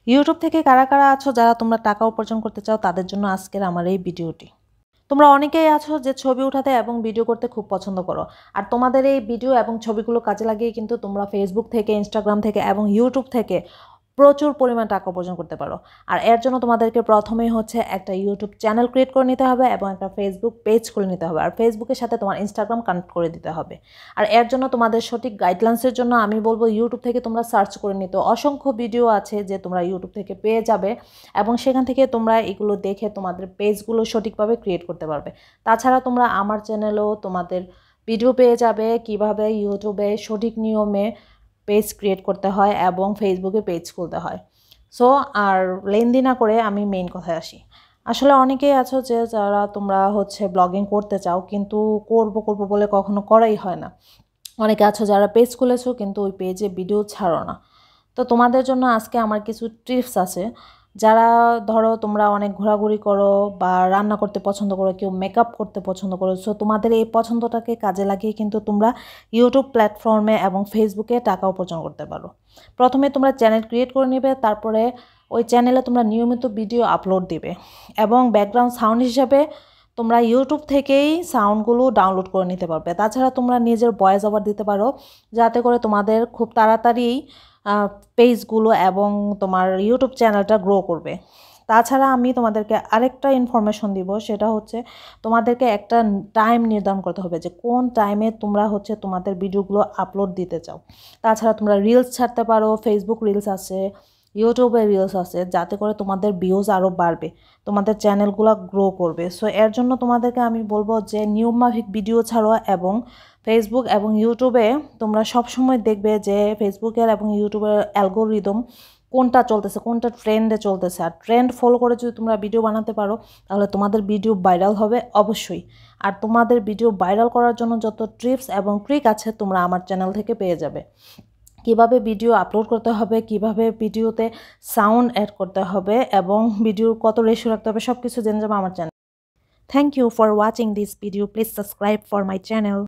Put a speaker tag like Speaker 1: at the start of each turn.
Speaker 1: YouTube থেকে কারা কারা আছো যারা তোমরা টাকা উপার্জন করতে চাও তাদের জন্য আজকের আমার এই ভিডিওটি। তোমরা অনেকেই আছো যে ছবি উঠাতে এবং ভিডিও করতে খুব পছন্দ করো। আর তোমাদের এই ভিডিও এবং ছবিগুলো কাজে লাগিয়ে কিন্তু তোমরা ফেসবুক থেকে, ইনস্টাগ্রাম থেকে এবং ইউটিউব থেকে প্রচুর পরিমাণ টাকা উপার্জন করতে পারো। আর এর জন্য তোমাদেরকে প্রথমেই হচ্ছে একটা ইউটিউব চ্যানেল ক্রিয়েট করে নিতে হবে এবং একটা ফেসবুক পেজ খুলে নিতে হবে। আর ফেসবুকের সাথে তোমার ইনস্টাগ্রাম কানেক্ট করে দিতে হবে। আর এর জন্য তোমাদের সঠিক গাইডলাইন্সের জন্য আমি বলবো ইউটিউব থেকে তোমরা সার্চ করে নিতে। অসংখ্য ভিডিও আছে যে তোমরা ইউটিউব থেকে পেয়ে যাবে এবং সেখান থেকে তোমরা এগুলো দেখে তোমাদের পেজগুলো সঠিকভাবে ক্রিয়েট করতে পারবে। তাছাড়া তোমরা আমার চ্যানেলেও তোমাদের ভিডিও পেয়ে যাবে কিভাবে ইউটিউবে সঠিক নিয়মে পেজ ক্রিয়েট করতে হয় এবং ফেসবুকে পেজ খুলতে হয়। সো আর লেনদেন না করে আমি মেইন কথায় আসি। আসলে অনেকেই আছো যে যারা তোমরা হচ্ছে ব্লগিং করতে চাও কিন্তু করবো বলে কখনো করাই হয় না। অনেকে আছো যারা পেজ খুলেছো কিন্তু ওই পেজে ভিডিও ছাড়ো না। তো তোমাদের জন্য আজকে আমার কিছু টিপস আছে। যারা ধরো তোমরা অনেক ঘোরাঘুরি করো বা রান্না করতে পছন্দ করো, কেউ মেকআপ করতে পছন্দ করো, সো তোমাদের এই পছন্দটাকে কাজে লাগিয়ে কিন্তু তোমরা ইউটিউব প্ল্যাটফর্মে এবং ফেসবুকে টাকা উপার্জন করতে পারো। প্রথমে তোমরা চ্যানেল ক্রিয়েট করে নেবে, তারপরে ওই চ্যানেলে তোমরা নিয়মিত ভিডিও আপলোড দিবে এবং ব্যাকগ্রাউন্ড সাউন্ড হিসাবে তোমরা ইউটিউব থেকেই সাউন্ডগুলো ডাউনলোড করে নিতে পারবে। তাছাড়া তোমরা নিজের ভয়েস ওভার দিতে পারো যাতে করে তোমাদের খুব তাড়াতাড়ি পেজগুলো এবং তোমার ইউটিউব চ্যানেলটা গ্রো করবে। তাছাড়া আমি তোমাদেরকে আরেকটা ইনফরমেশন দিব, সেটা হচ্ছে তোমাদেরকে একটা টাইম নির্ধারণ করতে হবে যে কোন টাইমে তোমরা হচ্ছে তোমাদের ভিডিওগুলো আপলোড দিতে চাও। তাছাড়া তোমরা রিলস ছাড়তে পারো, ফেসবুক রিলস আছে, ইউটিউবে রিলস আছে, যাতে করে তোমাদের ভিউজ আরও বাড়বে, তোমাদের চ্যানেলগুলো গ্রো করবে। সো এর জন্য তোমাদেরকে আমি বলবো যে নিয়মমাফিক ভিডিও ছাড়ো এবং ফেসবুক এবং ইউটিউবে তোমরা সবসময় দেখবে যে ফেসবুকের এবং ইউটিউবের অ্যালগোরিদম কোনটা চলতেছে, কোনটা ট্রেন্ডে চলতেছে। আর ট্রেন্ড ফলো করে যদি তোমরা ভিডিও বানাতে পারো তাহলে তোমাদের ভিডিও ভাইরাল হবে অবশ্যই। আর তোমাদের ভিডিও ভাইরাল করার জন্য যত টিপস এবং ট্রিক আছে তোমরা আমার চ্যানেল থেকে পেয়ে যাবে। কিভাবে ভিডিও আপলোড করতে হবে, কিভাবে ভিডিওতে সাউন্ড অ্যাড করতে হবে এবং ভিডিওর কত রেশিও রাখতে হবে, সব কিছু জেনে যাবে আমার channel. Thank you for watching this video. Please subscribe for my channel.